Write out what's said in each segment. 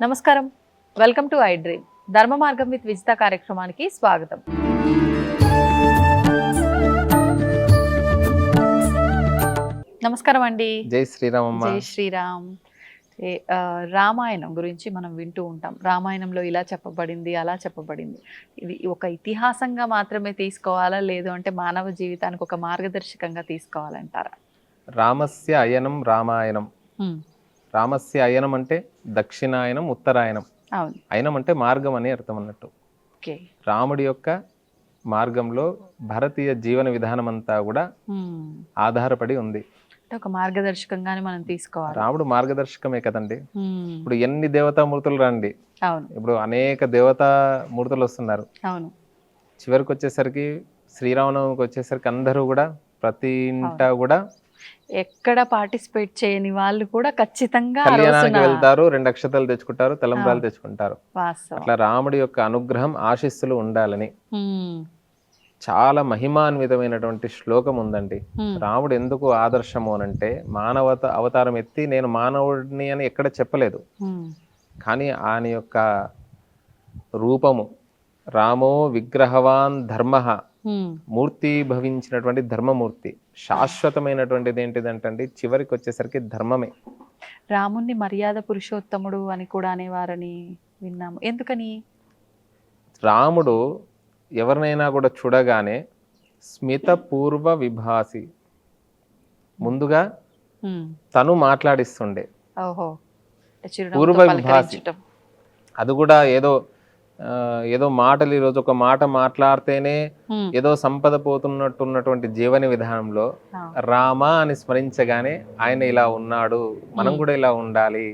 నమస్కారం, welcome to I dream. ధర్మ మార్గం విత్ విజిత కార్యక్రమానికి స్వాగతం. నమస్కారం అండి. జై శ్రీరామ్. జై శ్రీరామ్. రామాయణం గురించి మనం వింటూ ఉంటాం. రామాయణంలో ఇలా చెప్పబడింది, అలా చెప్పబడింది. ఇది ఒక ఇతిహాసంగా మాత్రమే తీసుకోవాలా, లేదు అంటే మానవ జీవితానికి ఒక మార్గదర్శకంగా తీసుకోవాలంటారా? రామస్య అయనం రామాయణం. రామస్య అయనం అంటే దక్షిణాయనం, ఉత్తరాయణం. అయనం అంటే మార్గం అని అర్థం అన్నట్టు. రాముడి యొక్క మార్గంలో భారతీయ జీవన విధానం అంతా కూడా ఆధారపడి ఉంది. ఒక మార్గదర్శకంగానే మనం తీసుకోవాలి. రాముడు మార్గదర్శకమే కదండి. ఇప్పుడు ఎన్ని దేవతామూర్తులు రండి, ఇప్పుడు అనేక దేవతామూర్తులు వస్తున్నారు. చివరికి వచ్చేసరికి శ్రీరామనవమికి వచ్చేసరికి అందరూ కూడా ప్రతి ఇంట కూడా ఎక్కడ పార్టిసిపేట్ చేయని వాళ్ళు కూడా ఖచ్చితంగా కళ్యాణానికి వెళ్తారు, 2 అక్షతలు తెచ్చుకుంటారు, తలంబ్రాలు తెచ్చుకుంటారు. అట్లా రాముడి యొక్క అనుగ్రహం ఆశీస్సులు ఉండాలని చాలా మహిమాన్వితమైనటువంటి శ్లోకం ఉందండి. రాముడు ఎందుకు ఆదర్శము అనంటే, మానవత అవతారం ఎత్తి నేను మానవుడిని అని ఎక్కడ చెప్పలేదు, కానీ ఆయన యొక్క రూపము రామో విగ్రహవాన్ ధర్మ, మూర్తి భవించినటువంటి ధర్మమూర్తి. శాశ్వతమైనటువంటిది ఏంటిదంటే చివరికి వచ్చేసరికి ధర్మమే. రాముణ్ణి మర్యాద పురుషోత్తముడు అని కూడా అనేవారని విన్నాము. ఎందుకని? రాముడు ఎవరినైనా కూడా చూడగానే స్మిత పూర్వ విభాసి, ముందుగా తను మాట్లాడిస్తుండే. పూర్వ విభాసి అది కూడా ఏదో మాటలు, ఈరోజు ఒక మాట మాట్లాడితేనే ఏదో సంపద పోతున్నట్టున్నటువంటి జీవన విధానంలో రామ అని స్మరించగానే ఆయన ఇలా ఉన్నాడు, మనం కూడా ఇలా ఉండాలి.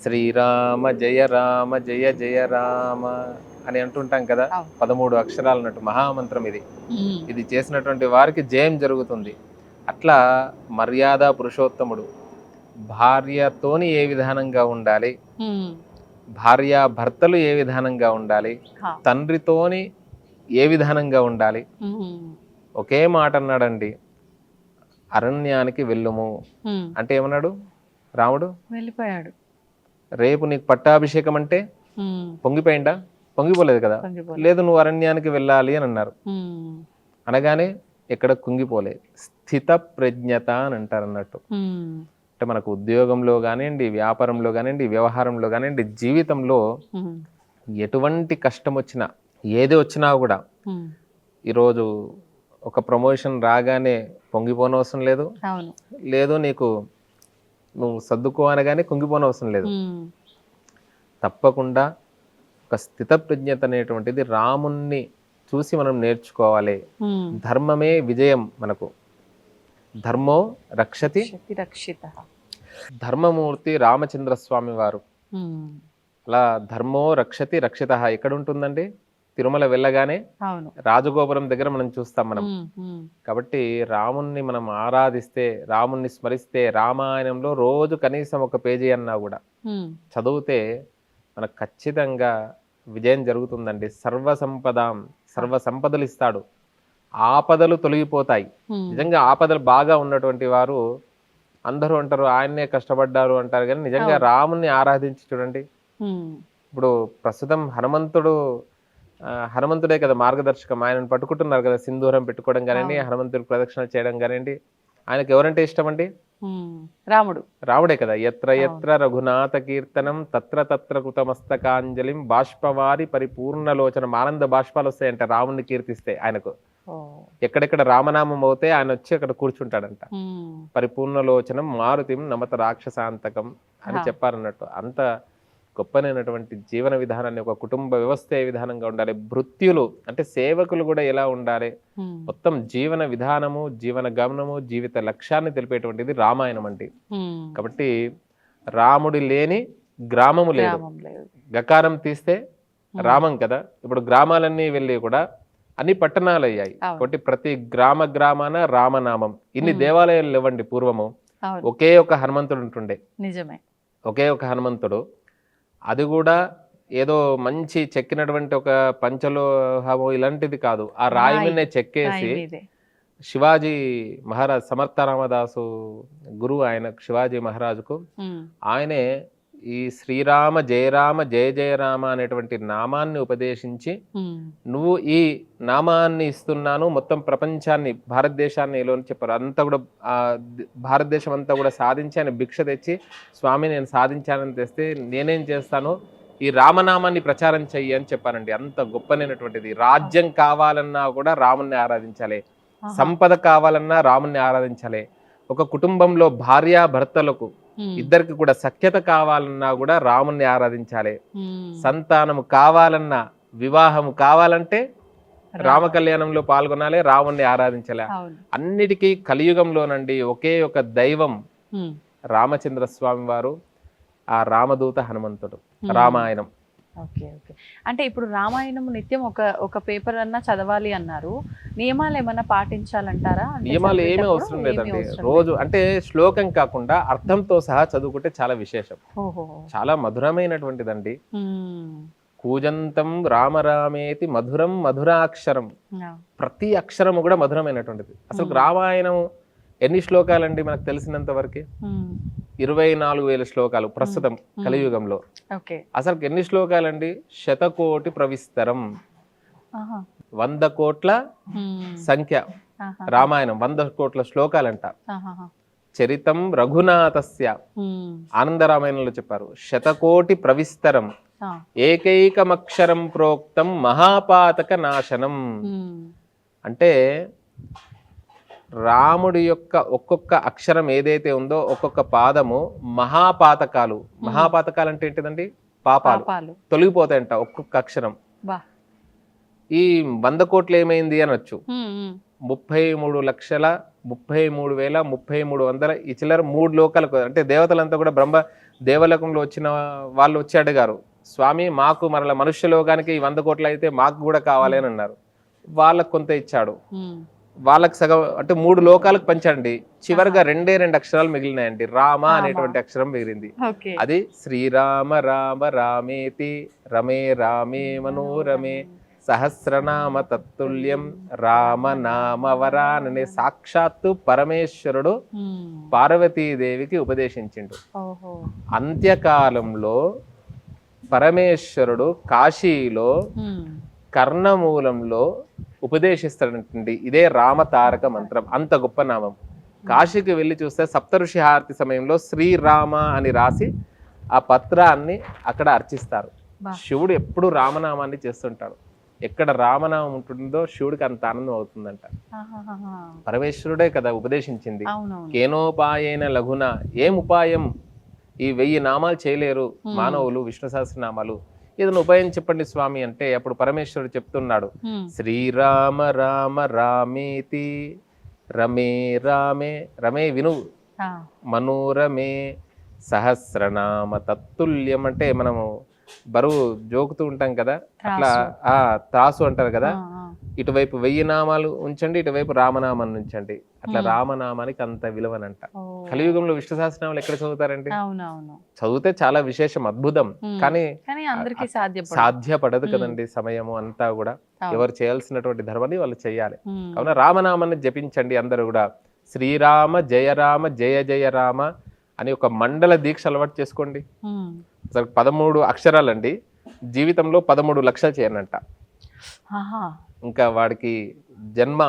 శ్రీరామ జయ రామ జయ జయ రామ అని అంటుంటాం కదా, 13 అక్షరాలు అన్నట్టు మహామంత్రం ఇది. ఇది చేసినటువంటి వారికి జయం జరుగుతుంది. అట్లా మర్యాద పురుషోత్తముడు భార్యతోని ఏ విధానంగా ఉండాలి, భార్య భర్తలు ఏ విధానంగా ఉండాలి, తండ్రితోని ఏ విధానంగా ఉండాలి. ఒకే మాట అన్నాడండి, అరణ్యానికి వెళ్ళుము అంటే ఏమన్నాడు రాముడు? వెళ్ళిపోయాడు. రేపు నీకు పట్టాభిషేకం అంటే పొంగిపోయిందా? పొంగిపోలేదు కదా. లేదు, నువ్వు అరణ్యానికి వెళ్ళాలి అని అన్నారు. అనగానే ఎక్కడ కుంగిపోలేదు. స్థిత ప్రజ్ఞత అని అంటారు అన్నట్టు. అంటే మనకు ఉద్యోగంలో కానివ్వండి, వ్యాపారంలో కానివ్వండి, వ్యవహారంలో కానివ్వండి, జీవితంలో ఎటువంటి కష్టం వచ్చినా, ఏది వచ్చినా కూడా ఈరోజు ఒక ప్రమోషన్ రాగానే పొంగిపోనవసరం లేదు, లేదు నీకు నువ్వు సర్దుకో అనగానే కుంగిపోనవసరం లేదు. తప్పకుండా ఒక స్థిత ప్రజ్ఞత అనేటువంటిది రాముణ్ణి చూసి మనం నేర్చుకోవాలి. ధర్మమే విజయం మనకు. ధర్మో రక్షతి రక్షిత. ధర్మమూర్తి రామచంద్ర స్వామి వారు. అలా ధర్మో రక్షతి రక్షిత ఎక్కడ ఉంటుందండి? తిరుమల వెళ్ళగానే రాజగోపురం దగ్గర మనం చూస్తాం మనం. కాబట్టి రాముణ్ణి మనం ఆరాధిస్తే, రాముణ్ణి స్మరిస్తే, రామాయణంలో రోజు కనీసం 1 పేజీ అన్నా కూడా చదివితే మనకు ఖచ్చితంగా విజయం జరుగుతుందండి. సర్వ సంపదలు ఇస్తాడు, ఆపదలు తొలగిపోతాయి. నిజంగా ఆపదలు బాగా ఉన్నటువంటి వారు అందరూ అంటారు ఆయన్నే కష్టపడ్డారు అంటారు, కానీ నిజంగా రాముణ్ణి ఆరాధించి చూడండి. ఇప్పుడు ప్రస్తుతం హనుమంతుడే కదా మార్గదర్శకం. ఆయనను పట్టుకుంటున్నారు కదా, సింధూరం పెట్టుకోవడం కానివ్వండి, హనుమంతుడికి ప్రదక్షిణ చేయడం కానివ్వండి. ఆయనకు ఎవరంటే ఇష్టం అండి? రాముడే కదా. ఎత్ర ఎత్ర రఘునాథ కీర్తనం తత్ర తత్ర కృతమస్తకాంజలిం బాష్పవారి పరిపూర్ణలోచనం. ఆనంద బాష్పాలు వస్తాయంట రాముణ్ణి కీర్తిస్తే. ఆయనకు ఎక్కడెక్కడ రామనామం అవుతే ఆయన వచ్చి అక్కడ కూర్చుంటాడంట. పరిపూర్ణలోచనం మారుతిం నమత రాక్షసాంతకం అని చెప్పారన్నట్టు. అంత గొప్పనైనటువంటి జీవన విధానాన్ని, ఒక కుటుంబ వ్యవస్థ ఏ విధానంగా ఉండాలి, భృత్యులు అంటే సేవకులు కూడా ఎలా ఉండాలి, మొత్తం జీవన విధానము, జీవన గమనము, జీవిత లక్ష్యాన్ని తెలిపేటువంటిది రామాయణం అండి. కాబట్టి రాముడి లేని గ్రామము లేదు. గకారం తీస్తే రామం కదా. ఇప్పుడు గ్రామాలన్నీ వెళ్ళి కూడా అన్ని పట్టణాలు అయ్యాయి. కాబట్టి ప్రతి గ్రామాన రామనామం. ఇన్ని దేవాలయాలు లేవండి పూర్వము. ఒకే ఒక హనుమంతుడు ఉంటుండే. నిజమే, ఒకే ఒక హనుమంతుడు. అది కూడా ఏదో మంచి చెక్కినటువంటి ఒక పంచలోహము ఇలాంటిది కాదు. ఆ రాయి మీదనే చెక్కేసి శివాజీ మహారాజ్ సమర్థ రామదాసు గురువు ఆయన శివాజీ మహారాజుకు ఆయనే ఈ శ్రీరామ జయరామ జయ జయరామ అనేటువంటి నామాన్ని ఉపదేశించి నువ్వు ఈ నామాన్ని ఇస్తున్నాను మొత్తం ప్రపంచాన్ని భారతదేశాన్ని అని చెప్పారు. అంతా కూడా భారతదేశం అంతా కూడా సాధించి ఆయన భిక్ష తెచ్చి స్వామి నేను సాధించానని తెస్తే నేనేం చేస్తాను ఈ రామనామాన్ని ప్రచారం చెయ్యి అని చెప్పానండి. అంత గొప్పనైనటువంటిది. రాజ్యం కావాలన్నా కూడా రాముణ్ణి ఆరాధించాలి, సంపద కావాలన్నా రాముణ్ణి ఆరాధించాలి, ఒక కుటుంబంలో భార్యాభర్తలకు ఇద్దరికి కూడా సఖ్యత కావాలన్నా కూడా రాముణ్ణి ఆరాధించాలి, సంతానము కావాలన్నా వివాహము కావాలంటే రామ కళ్యాణంలో పాల్గొనాలి, రాముణ్ణి ఆరాధించాలి. అన్నిటికీ కలియుగంలోనండి ఒకే ఒక దైవం రామచంద్ర స్వామి వారు, ఆ రామదూత హనుమంతుడు. రామాయణం. Okay okay. అంటే ఇప్పుడు రామాయణం నిత్యం ఒక పేపర్ అన్నా చదవాలి అన్నారు. నియమాలు ఏమన్నా పాటించాలంటారా? నియమాలు ఏమీ అవసరం లేదండి. రోజు అంటే శ్లోకం కాకుండా అర్థంతో సహా చదువుకుంటే చాలా విశేషం, చాలా మధురమైనటువంటిదండి. కూజంతం రామరామేతి మధురం మధురాక్షరం. ప్రతి అక్షరము కూడా మధురమైనటువంటిది. అసలు రామాయణం ఎన్ని శ్లోకాలండి మనకు తెలిసినంత వరకు? 24,000 శ్లోకాలు ప్రస్తుతం కలియుగంలో. అసలు ఎన్ని శ్లోకాలండి? 100,000,000 ప్రవిస్తరం, 100 కోట్ల సంఖ్య రామాయణం, 100 కోట్ల శ్లోకాలంట. చరితం రఘునాథస్య ఆనంద రామాయణంలో చెప్పారు 100,000,000 ప్రవిస్తరం ఏకైకమక్షరం ప్రోక్తం మహాపాతక నాశనం. అంటే రాముడి యొక్క ఒక్కొక్క అక్షరం ఏదైతే ఉందో ఒక్కొక్క పాదము మహాపాతకాలు. మహాపాతకాలు అంటే ఏంటిదండి? పాపాలు తొలగిపోతాయంట ఒక్కొక్క అక్షరం. ఈ 100 కోట్లు ఏమైంది అనొచ్చు. 33,33,33,300 ఈ చిల్లర 3 లోకాలకు అంటే దేవతలంతా కూడా బ్రహ్మ దేవలోకంలో వచ్చిన వాళ్ళు వచ్చి అడిగారు, స్వామి మాకు మరల మనుష్య లోకానికి 100 కోట్లు అయితే మాకు కూడా కావాలి అని అన్నారు. వాళ్ళకు కొంత ఇచ్చాడు, వాళ్ళకి సగం అంటే 3 లోకాలకు పంచండి. చివరిగా 2 అక్షరాలు మిగిలినాయండి. రామ అనేటువంటి అక్షరం మిగిలింది. అది శ్రీరామ రామ రామేతి రమే రామే మనోరమే సహస్రనామ తత్తుల్యం రామనామ వరాననే సాక్షాత్తు పరమేశ్వరుడు పార్వతీదేవికి ఉపదేశించిండు. అంత్యకాలంలో పరమేశ్వరుడు కాశీలో కర్ణమూలంలో ఉపదేశిస్తాడండి. ఇదే రామతారక మంత్రం. అంత గొప్ప నామం. కాశీకి వెళ్ళి చూస్తే సప్తఋషి హారతి సమయంలో శ్రీరామ అని రాసి ఆ పత్రాన్ని అక్కడ అర్చిస్తారు. శివుడు ఎప్పుడు రామనామాన్ని చేస్తుంటాడు. ఎక్కడ రామనామం ఉంటుందో శివుడికి అంత ఆనందం అవుతుందంట. పరమేశ్వరుడే కదా ఉపదేశించింది. కేనోపాయేన లఘున, ఏం ఉపాయం? ఈ 1000 నామాలు చేయలేరు మానవులు, విష్ణు సహస్రనామాలు. ఏదైనా ఉపాయం చెప్పండి స్వామి అంటే అప్పుడు పరమేశ్వరుడు చెప్తున్నాడు, శ్రీరామ రామ రామేతి రమే రామే రమే విను మనోరమే సహస్రనామ తత్తుల్యం. అంటే మనము బరువు జోకుతూ ఉంటాం కదా, అట్లా త్రాసు అంటారు కదా, ఇటువైపు 1000 నామాలు ఉంచండి, ఇటువైపు రామనామాన్ని ఉంచండి. అట్లా రామనామానికి అంత విలువనంట. కలియుగంలో విష్ణు సహస్రనామాలు ఎక్కడ చదువుతారండి? చదివితే చాలా విశేషం, అద్భుతం. కానీ సాధ్యపడదు కదండి. సమయము అంతా కూడా ఎవరు చేయాల్సినటువంటి ధర్మాన్ని వాళ్ళు చేయాలి. కావున రామనామాన్ని జపించండి అందరూ కూడా. శ్రీరామ జయ రామ జయ జయ రామ అని ఒక మండల దీక్ష అలవాటు చేసుకోండి. 13 అక్షరాలండి. జీవితంలో 13 లక్షలు చేయనంట. ఇంకా వాడికి జన్మ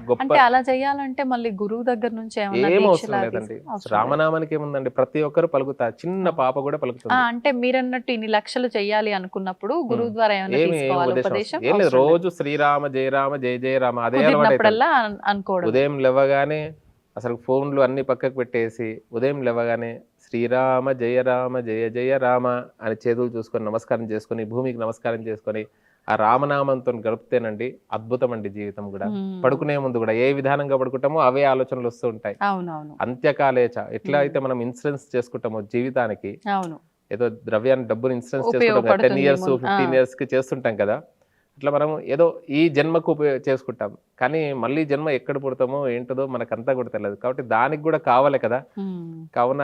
గొప్ప. అలా చేయాలంటే మళ్ళీ గురువు దగ్గర నుంచి ఏం అవసరం లేదండి. రామనామానికి ఏముందండి, ప్రతి ఒక్కరు పలుకుతారు. చిన్న పాప కూడా పలుకుతుంది. అంటే మీరన్నట్టు ఇన్ని లక్షలు చేయాలి అనుకున్నప్పుడు గురువు ద్వారా ఏం లేదు. రోజు శ్రీరామ జయరామ జయ జయ రామ అదే అలవాటు. ఉదయం లేవగానే అసలు ఫోన్లు అన్ని పక్కకు పెట్టేసి ఉదయం లేవగానే శ్రీరామ జయ రామ జయ జయ రామ అని చేతులు చూసుకొని నమస్కారం చేసుకొని భూమికి నమస్కారం చేసుకొని ఆ రామనామంతో గడిపితేనండి అద్భుతం అండి జీవితం కూడా. పడుకునే ముందు కూడా ఏ విధానంగా పడుకుంటామో అవే ఆలోచనలు వస్తూ ఉంటాయి. అంత్యకాలేచ ఎట్లా అయితే మనం ఇన్సూరెన్స్ చేసుకుంటామో జీవితానికి, ఏదో ద్రవ్యాన్ని డబ్బుని ఇన్సూరెన్స్ చేసుకుంటాం 10 years 15 years కి చేస్తుంటాం కదా, అట్లా మనం ఏదో ఈ జన్మకు చేసుకుంటాం. కానీ మళ్ళీ జన్మ ఎక్కడ పుడతామో ఏంటదో మనకంతా కూడా తెలియదు. కాబట్టి దానికి కూడా కావాలి కదా. కావున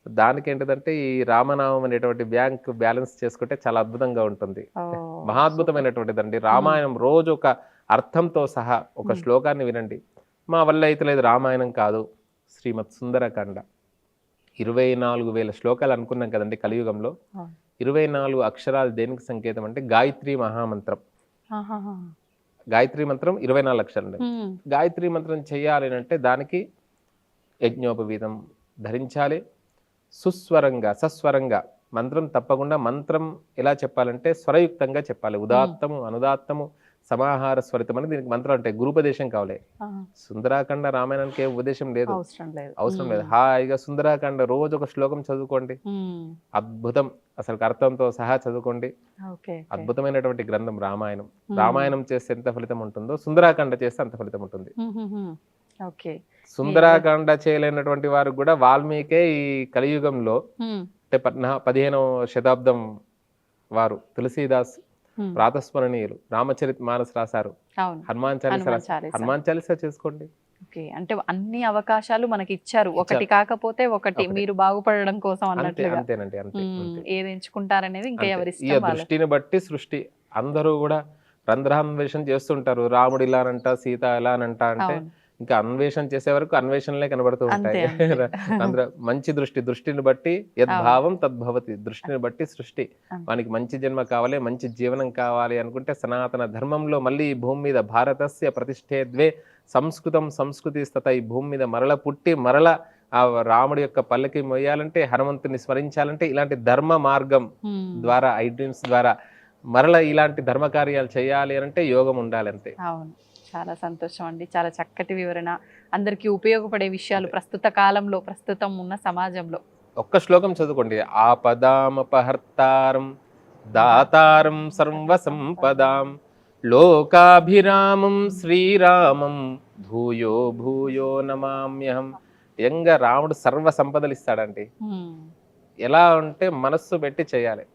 దానికి ఏంటిదంటే ఈ రామనామం అనేటువంటి బ్యాంక్ బ్యాలెన్స్ చేసుకుంటే చాలా అద్భుతంగా ఉంటుంది. మహాద్భుతమైనటువంటిదండి. రామాయణం రోజు ఒక అర్థంతో సహా ఒక శ్లోకాన్ని వినండి. మా వల్ల అయితే లేదు, రామాయణం కాదు, శ్రీమద్ సుందరకాండ 24,000 శ్లోకాలు అనుకున్నాం కదండి కలియుగంలో. 24 అక్షరాలు దేనికి సంకేతం అంటే గాయత్రి మహామంత్రం. గాయత్రి మంత్రం 24 అక్షరాలు. గాయత్రి మంత్రం చేయాలి అంటే దానికి యజ్ఞోపవీతం ధరించాలి, సుస్వరంగా సస్వరంగా మంత్రం తప్పకుండా. మంత్రం ఎలా చెప్పాలంటే స్వరయుక్తంగా చెప్పాలి. ఉదాత్తము అనుదాత్తము సమాహార స్వరితం అని దీనికి మంత్రం అంటే గురుపదేశం కావాలి. సుందరాకాండ రామాయణానికి ఏ ఉపదేశం లేదు, అవసరం లేదు. హాయిగా సుందరాకాండ రోజు ఒక శ్లోకం చదువుకోండి, అద్భుతం. అసలు అర్థంతో సహా చదువుకోండి. అద్భుతమైనటువంటి గ్రంథం రామాయణం. రామాయణం చేస్తే ఎంత ఫలితం ఉంటుందో సుందరాకాండ చేస్తే అంత ఫలితం ఉంటుంది. సుందరాకాండ చేయలేనటువంటి వారు కూడా వాల్మీకే ఈ కలియుగంలో అంటే 15వ శతాబ్దం వారు తులసీదాస్ ప్రాతస్మరణీయులు రామచరిత్ మానస్ రాశారు, హనుమాన్ చాలీసా చేసుకోండి. అంటే అన్ని అవకాశాలు మనకి ఇచ్చారు, ఒకటి కాకపోతే ఒకటి మీరు బాగుపడడం కోసం అన్నట్లుగా. అంతేనండి, అంతే. ఏది ఎంచుకుంటారనేది ఇంకా ఎవరి దృష్టిని బట్టి సృష్టి. అందరూ కూడా రంధ్రాన్వేషణ చేస్తుంటారు, రాముడు ఇలానంట సీత ఎలానంట అంటే ఇంకా అన్వేషణ చేసే వరకు అన్వేషణలే కనబడుతూ ఉంటాయి. మంచి దృష్టిని బట్టి యద్భావం తద్భవతి. దృష్టిని బట్టి సృష్టి. వానికి మంచి జన్మ కావాలి, మంచి జీవనం కావాలి అనుకుంటే సనాతన ధర్మంలో మళ్ళీ ఈ భూమి మీద భారతస్య ప్రతిష్ఠే ద్వే సంస్కృతం సంస్కృతి స్థత, ఈ భూమి మీద మరల పుట్టి మరల ఆ రాముడి యొక్క పల్లకి మొయ్యాలంటే, హనుమంతుని స్మరించాలంటే ఇలాంటి ధర్మ మార్గం ద్వారా ఐ డ్రీమ్స్ ద్వారా మరల ఇలాంటి ధర్మ కార్యాలు చేయాలి అంటే యోగం ఉండాలి అంతే. చాలా సంతోషం అండి, చాలా చక్కటి వివరణ, అందరికీ ఉపయోగపడే విషయాలు ప్రస్తుత కాలంలో, ప్రస్తుతం ఉన్న సమాజంలో. ఒక్క శ్లోకం చదువుకోండి. ఆపదామపహర్తారం దాతారం సర్వసంపదాం లోకాభిరామం శ్రీరామం భూయో భూయో నమామ్యహం. యంగా రాముడు సర్వ సంపదలు ఇస్తాడండి. ఎలా అంటే మనస్సు పెట్టి చేయాలి.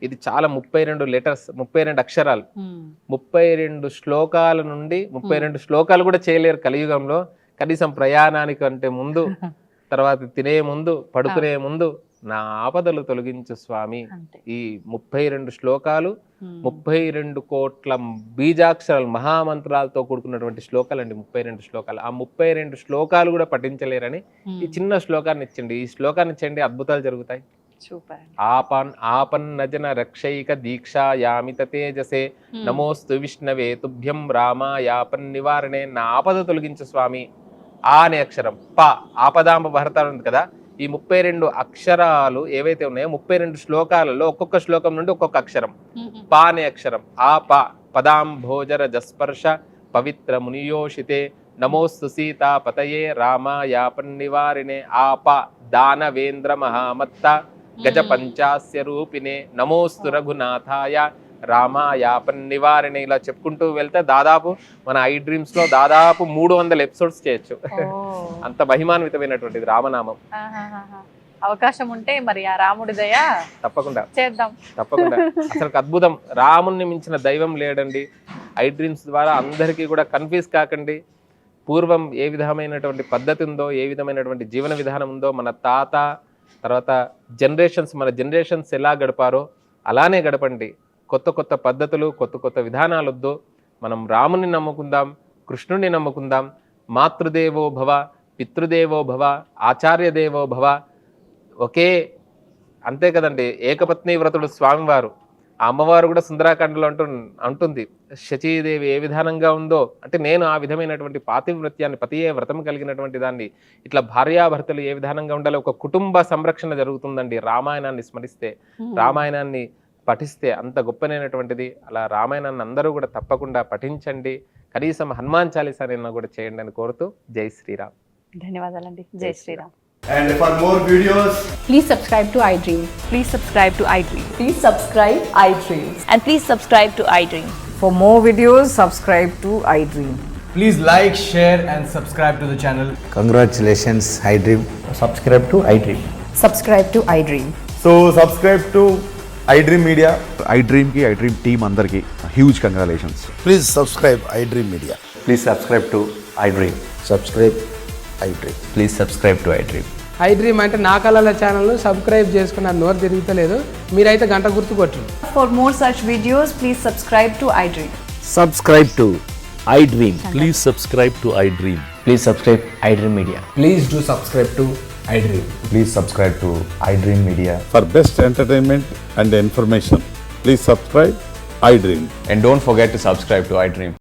ఇది చాలా 32 లెటర్స్, 32 అక్షరాలు, 32 శ్లోకాల నుండి 32 శ్లోకాలు కూడా చేయలేరు కలియుగంలో. కనీసం ప్రయాణానికి అంటే ముందు, తర్వాత తినే ముందు, పడుకునే ముందు నా ఆపదలు తొలగించు స్వామి. ఈ 32 శ్లోకాలు 32 కోట్ల బీజాక్షరాలు మహామంత్రాలతో కూడుకున్నటువంటి శ్లోకాలు అండి 32 శ్లోకాలు. ఆ 32 శ్లోకాలు కూడా పఠించలేరని ఈ చిన్న శ్లోకాన్ని ఇచ్చండి. ఈ శ్లోకాన్ని ఇచ్చండి, అద్భుతాలు జరుగుతాయి. ఆపన్నజన రక్షైక దీక్షాయామిత తేజసే నమోస్తు విష్ణవే తుభ్యం రామాయాపన్ నివారణే. నా ఆపద తొలగించు స్వామి. ఆ అనే అక్షరం ప ఆపదాంబ భరతాలు ఉంది కదా, ఈ 32 అక్షరాలు ఏవైతే ఉన్నాయో 32 శ్లోకాలలో ఒక్కొక్క శ్లోకం నుండి ఒక్కొక్క అక్షరం. ప అనే అక్షరం ఆ ప పదాంభోజర జస్పర్శ పవిత్ర మునియోషితే నమోస్తు సీతా పతయే రామాయాపన్ నివారిణే. ఆ ప దానవేంద్ర మహామత్త గజ పంచాస్య రూపిణే నమోస్తు రఘునాథాయ రామాయాపన్ నివారిణే. ఇలా చెప్పుకుంటూ వెళ్తే దాదాపు మన ఐ డ్రీమ్స్ లో దాదాపు 300 ఎపిసోడ్స్ చేయొచ్చు. అంత మహిమాన్వితమైనటువంటిది రామనామం. అవకాశం ఉంటే మరి ఆ రాముడి దయ తప్పకుండా చేద్దాం. తప్పకుండా. అసలు అద్భుతం, రాముణ్ణి మించిన దైవం లేడండి. ఐ డ్రీమ్స్ ద్వారా అందరికీ కూడా కన్ఫ్యూజ్ కాకండి. పూర్వం ఏ విధమైనటువంటి పద్ధతి ఉందో, ఏ విధమైనటువంటి జీవన విధానం ఉందో, మన తాత తర్వాత మన జనరేషన్స్ ఎలా గడిపారో అలానే గడపండి. కొత్త కొత్త పద్ధతులు, కొత్త కొత్త విధానాలు వద్దు. మనం రాముని నమ్ముకుందాం, కృష్ణుడిని నమ్ముకుందాం. మాతృదేవో భవ, పితృదేవో భవ, ఆచార్య దేవో భవ. ఒకే అంతే కదండి, ఏకపత్ని వ్రతుడు స్వామివారు. ఆ అమ్మవారు కూడా సుందరాకాండలో అంటుంది శచీదేవి ఏ విధానంగా ఉందో అంటే నేను ఆ విధమైనటువంటి పాతివ్రత్యాన్ని, పతియే వ్రతం కలిగినటువంటి దాన్ని, ఇట్లా భార్యాభర్తలు ఏ విధానంగా ఉండాలో ఒక కుటుంబ సంరక్షణ జరుగుతుందండి రామాయణాన్ని స్మరిస్తే, రామాయణాన్ని పఠిస్తే. అంత గొప్పనైనటువంటిది. అలా రామాయణాన్ని అందరూ కూడా తప్పకుండా పఠించండి. కనీసం హనుమాన్ చాలీసానైనా కూడా చేయండి అని కోరుతూ జై శ్రీరామ్. ధన్యవాదాలండి. జై Sriram. And for more videos, please subscribe to iDream. Please subscribe to iDream. Please subscribe iDream. And please subscribe to iDream. For more videos, subscribe to iDream. please like, share and subscribe to the channel. Congratulations, iDream. Subscribe to iDream. Subscribe to iDream. So subscribe to iDream Media. iDream team andarki huge congratulations. Please subscribe iDream Media. Please subscribe to iDream. Subscribe iDream. Please subscribe to iDream. iDream అంటే నా కళల ఛానల్ను subscribe చేసుకున్న నోరు తిరుగుతలేదు, మీరైతే గంట గుర్తు కొట్టండి. For more such videos, please subscribe to iDream. Subscribe to iDream. Please subscribe to iDream. Please subscribe iDream Media. Please do subscribe to iDream. Please subscribe to iDream Media. For best entertainment and information, please subscribe iDream. And don't forget to subscribe to iDream.